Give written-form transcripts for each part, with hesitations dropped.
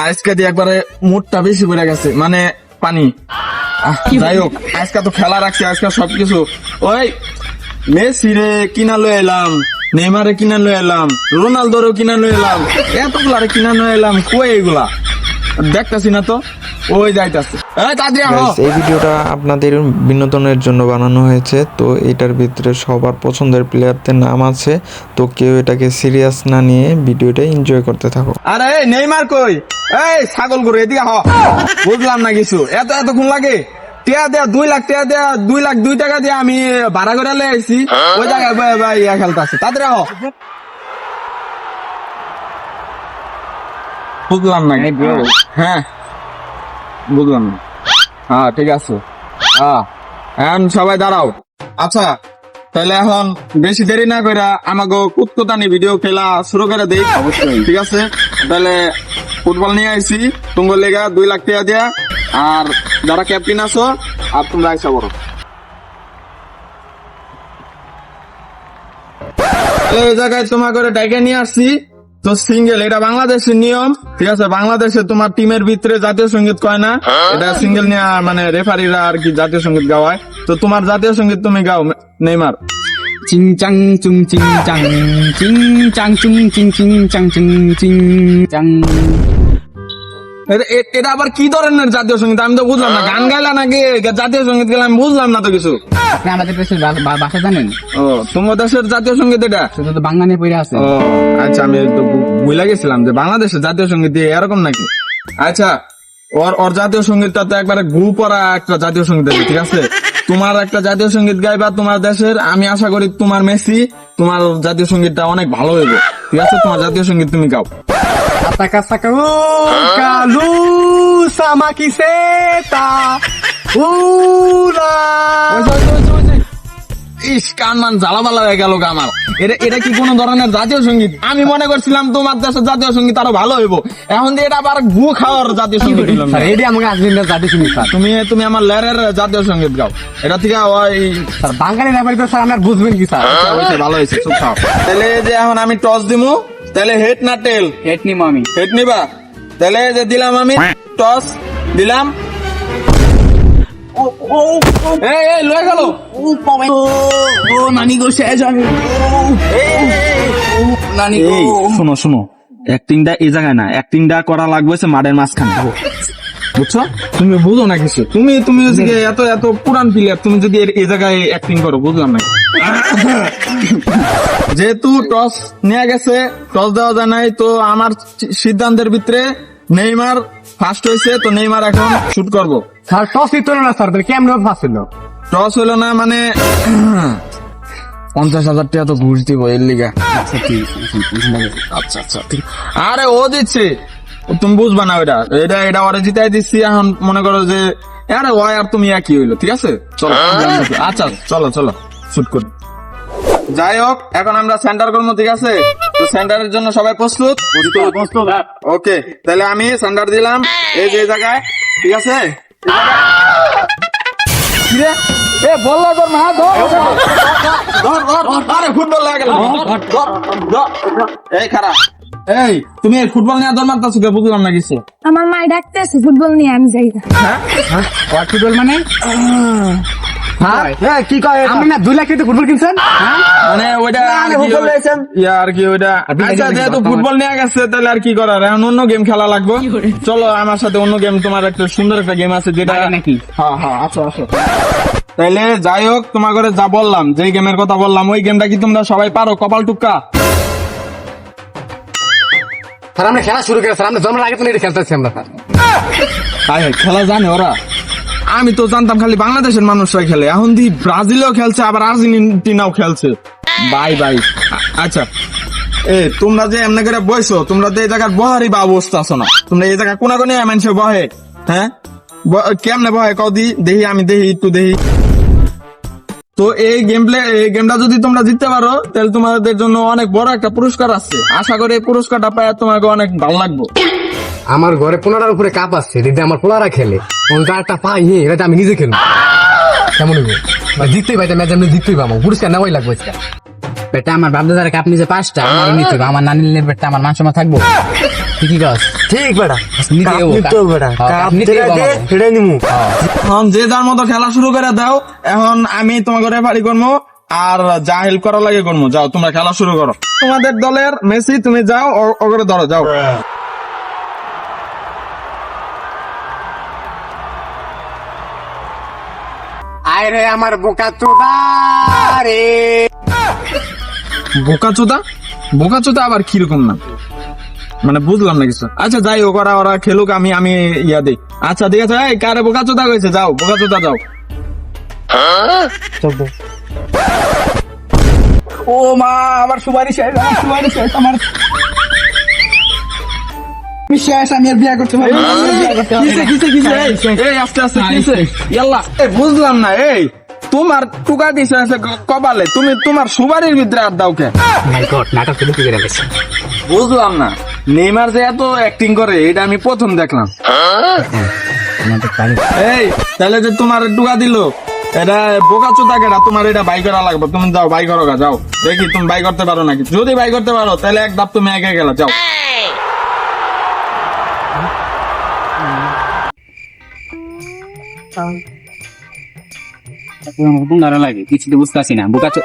আজকে দিয়ে একবারে মুডটা বেশি বেড়ে গেছে, মানে পানি। যাই হোক, আজকে তো খেলা রাখছি, আজকে সবকিছু। ওই মেসি রে কিনা লয়ে এলাম, নেইমারে কিনা লয়ে এলাম, রোনালদোরেও কিনা লয়ে এলাম, এতগুলারে কিনা লয়ে এলাম। কই এগুলা দেখতেছি না তো, ওই যাইতাছে। Guys, এই ভিডিওটা আপনাদের বিনোদনের জন্য বানানো হয়েছে। তো এটার ভিতরে সবার পছন্দের প্লেয়ারদের নাম আছে, তো কেউ এটাকে সিরিয়াস না নিয়ে ভিডিওটা এনজয় করতে থাকো। আরে এই নেইমার কই? এই ছাগল গরু এদিকে হ। বুঝলাম না কিছু, এতক্ষণ লাগে? টিয়া দেয়া 2 লাখ, টিয়া দেয়া 2 লাখ 2 টাকা দিয়ে আমি ভাড়া করে লয়ে আইছি, ওই জায়গায় ভাই ইয়া খেলতেছে। তাড়াতাড়ি হ। বুঝলাম না। হ্যাঁ বুঝলাম না। হ্যাঁ ঠিক আছে। হ্যাঁ এখন সবাই দাঁড়াও। আচ্ছা তাহলে এখন বেশি দেরি না কইরা আমাকে কুতকুতানি ভিডিও খেলা শুরু করে দেই। অবশ্যই ঠিক আছে। তাহলে ফুটবল নিয়ে আইছি তোমার লেগা 2 লাখ টাকা দিয়া, আর যারা ক্যাপ্টেন আছো আর তোমরা আইসা বড়। এই জায়গায় তোমার করে ডাইকে নিয়ে আসছি তো সিঙ্গেল, এটা বাংলাদেশের নিয়ম, ঠিক আছে। বাংলাদেশে তোমার টিমের ভিতরে জাতীয় সঙ্গীত কয় না, এটা সিঙ্গেল নিয়ে মানে রেফারিরা আর কি জাতীয় সঙ্গীত গাওয়ায়। তো তোমার জাতীয় সঙ্গীত তুমি গাও নেইমার। চিং চাং চুং চিং চাং চিং চাং চুং চিং চিং চাং চিং চিং চাং। এটা আবার কি ধরনের জাতীয় সঙ্গীত আমি তো বুঝলাম না। গান গাইলা নাকি জাতীয় সঙ্গীত গেলে আমি বুঝলাম না তো কিছু। আপনি আমাদের দেশের ভাষা জানেন? ও তোমার দেশের জাতীয় সঙ্গীত এটা? শুধু তো বাংলা নিয়ে পড়ে আছে। ও আচ্ছা, আমি তো ভুলে গেছিলাম যে বাংলাদেশের জাতীয় সঙ্গীত এরকম নাকি। আচ্ছা ওর জাতীয় সঙ্গীতটা তো একবারে গু পড়া একটা জাতীয় সঙ্গীত আছে, ঠিক আছে। তোমার একটা জাতীয় সঙ্গীত গাইবা তোমার দেশের, আমি আশা করি তোমার মেসি, তোমার জাতীয় সঙ্গীতটা অনেক ভালো হইব, ঠিক আছে। তোমার জাতীয় সঙ্গীত তুমি গাও। Ataka saka kalu sama kiseta ura. ইস কান মান জ্বালাবালা হয়ে গেল আমার। এটা কি কোন ধরনের জাতীয় সঙ্গীত? আমি মনে করছিলাম তোমার দেশের জাতীয় সঙ্গীত আরো ভালো হইব, এখন দিয়ে এটা আবার গু খাওয়ার জাতীয় সঙ্গীত দিলাম। স্যার এডি আমাকে আজমিনের জাতীয় সঙ্গীত স্যার। তুমি আমার লেরের জাতীয় সঙ্গীত গাও। এটা থেকে ওই স্যার বাঙালি ব্যাপারে তো স্যার আপনার বুঝবেন কি স্যার? হয়েছে, ভালো হয়েছে, চুপ খাও। তাহলে যে এখন আমি টস দিমু, তাহলে হেড না টেল? হেড নিবো আমি। হেড নিবা? তাহলে যে দিলাম আমি টস দিলাম। এই লয়ে গেল। ও নানি গো শেষ আমি। নানি গো। শোনো অ্যাক্টিংটা এই জায়গায় না, অ্যাক্টিংটা করা লাগবে মাঠের মাঝখানে, বুঝছো? তুমি বুঝো না কিছু। তুমি হচ্ছে এত পুরান প্লেয়ার, তুমি যদি এই জায়গায় অ্যাক্টিং করো, বুঝলাম না। যেহেতু টস নিয়ে গেছে, টস দেওয়া যায় নাই, তো আমার সিদ্ধান্তের ভিতরে নেইমার ফার্স্ট হয়েছে, তো নেইমার এখন শুট করবো। স্যার টস দিত না স্যার, তাহলে কেমন ফার্স্ট হলো? টস হলো না মানে 50,000 টাকা তো ঘুষ দিব এর লিগা। আচ্ছা ঠিক। আরে ও দিচ্ছে, তুমি বুঝবা না ওইটা, এটা ওরা জিতাই দিচ্ছি। এখন মনে করো যে আরে ওই আর তুমি একই হইলো, ঠিক আছে। চলো আচ্ছা চলো শুট করি। যাই হোক, এখন আমরা সেন্টার করবো, ঠিক আছে। তো সেন্টারের জন্য সবাই প্রস্তুত? ওকে, তাহলে আমি সেন্টার দিলাম এই যে জায়গায়, ঠিক আছে। বললো তোর মা আরে ফুটবল লাগে গেল। এই খারাপ, এই তুমি ফুটবল নিয়ে দর মারতাছো কে? বুঝলাম না কিছু। আমার মা ডাকতেছে ফুটবল নিয়ে, আমি যাই না। ফুটবল মানে কি কয়? আপনি না 2 লাখ টাকা ফুটবল কিনছেন? মানে ওইটা আর কি ওইটা। আচ্ছা যেহেতু ফুটবল নিয়ে গেছে, তাহলে আর কি করার, এখন অন্য গেম খেলা লাগবে। চলো আমার সাথে অন্য গেম, তোমার একটা সুন্দর একটা গেম আছে যেটা নাকি। হ্যাঁ আসো। তাইলে যাই হোক, তোমার করে যা বললাম, যে গেমের কথা বললাম, ওই গেমটা কি তোমরা সবাই পারো? কপাল টুক্কা। স্যার আমরা খেলা শুরু করে, স্যার আমরা জন্মের আগে তো এটা খেলতেছি আমরা। হ্যাঁ খেলা জানে ওরা? আমি তো জানতাম খালি বাংলাদেশের মানুষরাই খেলে, এখন দি ব্রাজিলও খেলছে, আবার আর্জেন্টিনাও খেলছে। বাই আচ্ছা তোমরা যে এমনি করে বইছো, তোমরা তো এই জায়গার বহারই বা অবস্থা আছো না। তোমরা এই জায়গা কোনা কোনে মানুষে বহে, হ্যাঁ কেমনে বহে কও দেখি আমি একটু দেখি তো। এই গেমটা যদি তোমরা জিততে পারো, তাহলে তোমাদের জন্য অনেক বড় একটা পুরস্কার আছে। আশা করি এই পুরস্কারটা পায় তোমাকে অনেক ভালো লাগবে। আমার ঘরে 15টার উপরে কাপ আছে, যদি আমার পোলারা খেলে একটা পাই, এটা আমি নিজে খেলবো। কেমন জিততেই পাই, ম্যাচ আমি জিততেই পাবো, পুরস্কার নেওয়াই লাগবে। বেটা আমার বাপ দাদার কাপ নিচে 5টা আমার নিতে হবে, আমার না নিলে বেটা আমার মান সম্মান থাকবো? তুই কি কস? ঠিক বেটা নিতে কাপ হবো, নিতে হবে বেটা হ্যাঁ, কাপ কাপ নিতে যেটা হবো দে আমাকে। সেটাই নিমু এখন যে যার মতো খেলা শুরু করে দাও। এখন আমি তোমাকে রেফারি করবো আর যা হেল্প করা লাগে করবো। যাও তোমরা খেলা শুরু করো। তোমাদের দলের মেসি তুমি যাও, ওকে ধরো, যাও। আয় রে আমার বোকা চোদা রে বোকাচোদা? বোকাচোদা আবার কিরকম না, মানে বুঝলাম না কিছু। আচ্ছা যাই হোক, ওরা খেলুক, আমি ইয়া দিই। আচ্ছা ঠিক আছে। এই কারে বোকাচোদা হয়েছে? যাও বোকাচোদা যাও। ও মা, আমার সুপারিশ শেষ, আমার সুপারিশ শেষ, আমার বিশ্বাস আমি আর বিয়া করতে পারবো না, আমি আর বিয়া করতে পারবো না। কিসে এই আস্তে আস্তে কিসে? ইয়াল্লা, বুঝলাম না। এই তোমার টুকা দিছে আছে কপালে, তুমি তোমার সুপারির ভিতরে আর দাও কে? মাই গড, নাটক তো ঢুকে গেছে। বুঝলাম না। নেইমার যে এত অ্যাক্টিং করে এটা আমি প্রথম দেখলাম। নাটক পারি। এই তাহলে যে তোমার টুকা দিল, এটা বোকা চোদা কেটা? তোমার এটা বাই করা লাগবে। তুমি যাও বাই করো গা, যাও। দেখি তুমি বাই করতে পারো নাকি। যদি বাই করতে পারো তাহলে এক ধাপ তুমি এগিয়ে গেলা, যাও। লাগে কিছুতে বুঝতে পারছি না। বোকাচো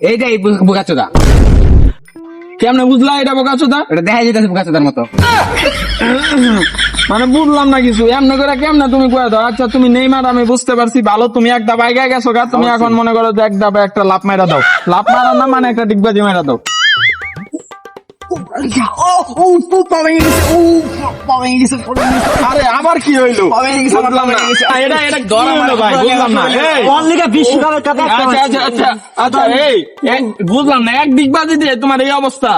এইটাই বোকাচোদা। কেমনে বুঝলা এটা বোকা চোদা? এটা দেখা যেতেছে বোকাচোদার মতো। মানে বুঝলাম না কিছু। এমনি করে কেমনে তুমি কয়ে দাও? আচ্ছা তুমি নেইমার আমি বুঝতে পারছি ভালো, তুমি এক ধাপ আগে গেছো গা। তুমি এখন মনে করো যে এক ধাপে একটা লাভ মাইরা দাও। লাভ মারা না মানে একটা ডিগবাজি মাইরা দাও। আরে আবার কি হইলো? বুঝলাম না। এটা ধরা হইলো ভাই, বুঝলাম না। এই, অনলিকা বিশ্বকাপের কথা আচ্ছা আচ্ছা আচ্ছা আচ্ছা, বুঝলাম না। এক ডিগবাজি দিয়ে তোমার এই অবস্থা?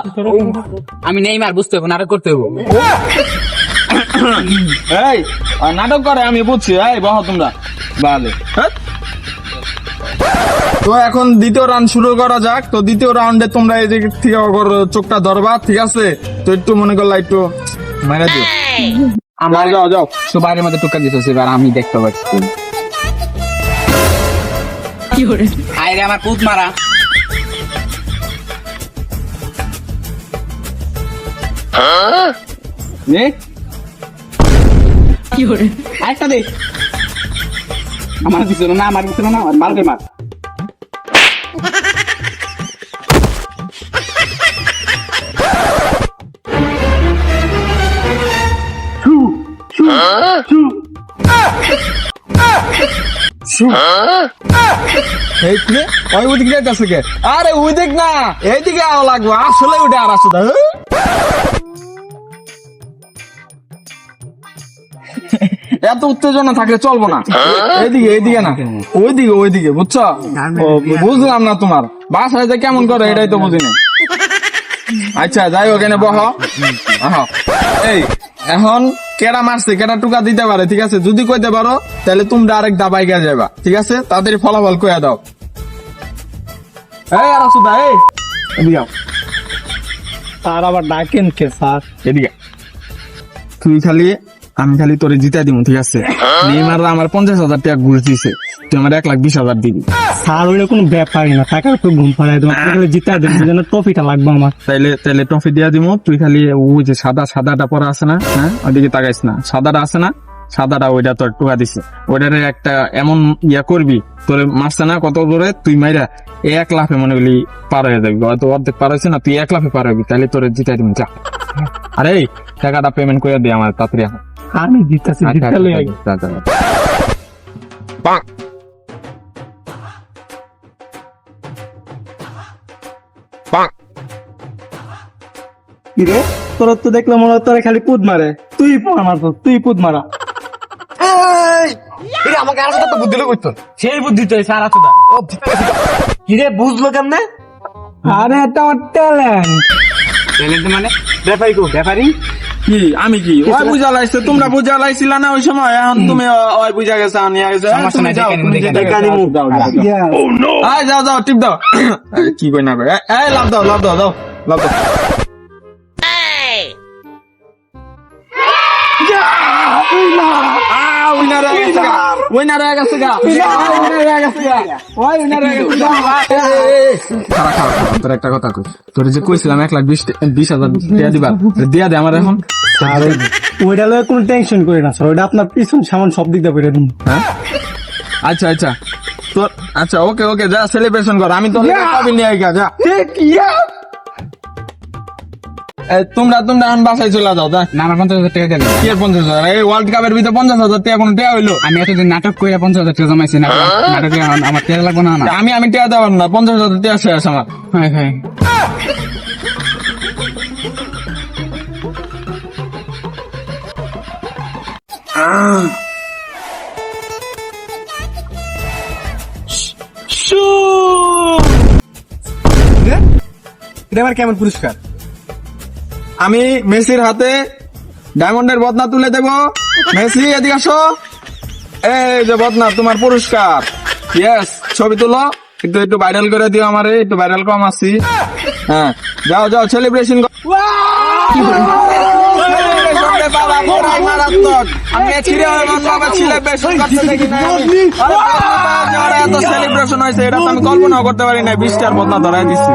আমি নেইমার বুঝতে হবে না, আরো করতে হবে। এই নাটক করে আমি বুঝছি। এই বহ তোমরা বালে। তো এখন দ্বিতীয় রাউন্ড শুরু করা যাক। তো দ্বিতীয় রাউন্ডে তোমরা এই যে থেকে ওর চোখটা ধরবা, ঠিক আছে? তো একটু মনে করলা একটু মেরে দিও। আমার যাও যাও। সুপারের মধ্যে টুকা দিতেছে, এবার আমি দেখতে পাচ্ছি। আরে আমার পুত মারা। নে আরেকটা দে। আমার কিছু না, আমার কিছু না, আমার মারবে মার। এই কি রে? ওই ওদিকে যাইতাছে কে? আরে ওই দিক না, এইদিকে আও লাগবে। আসলে ওটা আর আসো। এত উত্তেজনা থাকলে চলবো না। এইদিকে এইদিকে না, ওইদিকে বুঝছো? ও, বুঝলাম না তোমার বাসায় যে কেমন করে এটাই তো বুঝি না। আচ্ছা যাই হোক, এনে বহ। এই এখন কেডা মারছে, কেডা টুকা দিতে পারে, ঠিক আছে? যদি কইতে পারো তাহলে তোমরা আরেক দাবাই গিয়ে যাবা, ঠিক আছে? তাদের ফলাফল কইয়া দাও। এই আর সুদা, এই এদিকে আও। স্যার আবার ডাকেন কে স্যার? এদিকে তুই খালি, আমি খালি তোরে জিতা দিব, ঠিক আছে? নেইমার আমার 50,000 টাকা ঘুষ দিছে, তুই আমার 1,20,000 দিবি। স্যার ওইটা কোনো ব্যাপারই না, টাকার উপর ঘুম পাড়ায় দেবো। আপনাকে জিতা দেন, যেন ট্রফিটা লাগবে আমার। তাইলে ট্রফি দিয়া দিব। তুই খালি ওই যে সাদাটা পরা আছে না, হ্যাঁ ওইদিকে তাকাইস না। সাদাটা আছে না, সাদাটা ওইটা তোর টুকা দিছে। ওইটারে একটা এমন ইয়া করবি, তোর মারছে না কত দূরে, তুই মাইরা 1 লাফে মনে করলি পার হয়ে যাবি। হয়তো অর্ধেক পার হয়েছে না, তুই 1 লাফে পার হবি, তাহলে তোরে জিতাই দিব। যা। আরে এই টাকাটা পেমেন্ট করে দে আমার তাড়াতাড়ি। আমি জিতাছি, আচ্ছা, জিতালে আচ্ছা, আচ্ছা, আচ্ছা। রে তোর তো দেখলাম মনে হয় তোরা খালি কুদ মারে। তুই আমার তুই কুদ মারা। আমাকে আর তো বুদ্ধি লোক করতো, সেই বুদ্ধি তো স্যার আছে। কিরে বুঝলো কেমনে? আরে এটা আমার ট্যালেন্ট। ট্যালেন্ট মানে ব্যাপারই কো ব্যাপারই কি আমি কি ওই বুঝা লাইছে? তোমরা বুঝা লাইছিলা না ওই সময়? এখন তুমি ওই বুঝা গেছে, আমি গেছে। সমস্যা নাই, যাও, দেখে তুমি নিবো, যেটা দেখে গেছো, যাও, যাও, যাও। যাও যাও, টিপ দাও। কি কই না কই? এই লাভ দাও, লাভ দাও, দাও লাভ দাও। উইনার হয়ে গেছে গা। উইনার হয়ে গেছে গা। উইনার হয়ে গেছে গা। ওই উইনার হয়ে গেছে গা। খারাপ খারাপ খারাপ তোর একটা কথা কই তোর যে কইছিলাম 1,20,000 দিয়া দিবা দিয়া দে আমার এখন স্যার ওইটা লয়ে কোনো টেনশন করে না স্যার ওইটা আপনার পিছন সামান সব দিক দিয়ে করে দিন হ্যাঁ আচ্ছা আচ্ছা তোর আচ্ছা ওকে ওকে যা সেলিব্রেশন কর আমি তো কবি নিয়ে আইগা যা তোমরা এখন বাসায় চলে যাও যা না আমার 50,000 টাকা দিয়ে দেন। কি আর 50,000 এই ওয়ার্ল্ড কাপের ভিতরে 50,000 টাকা কোনো টাকা হইলো আমি এতদিন নাটক করে 50,000 টাকা জমাইছি না নাটকে আমার টাকা লাগবে না না আমি টাকা দেওয়ার না 50,000 টাকা শেষ আমার হ্যাঁ হ্যাঁ এটা আবার কেমন পুরস্কার আমি মেসির হাতে ডায়মন্ডের বদনা তুলে দেব মেসি এদিকে আসো এই যে বদনা তোমার পুরস্কার ইয়েস ছবি তুলো একটু একটু ভাইরাল করে দিও আমারে একটু ভাইরাল কম আসি হ্যাঁ যাও যাও সেলিব্রেশন সেলিব্রেশন হয়েছে এটা তো আমি কল্পনাও করতে পারি না 20টার বদনা ধরাই দিচ্ছি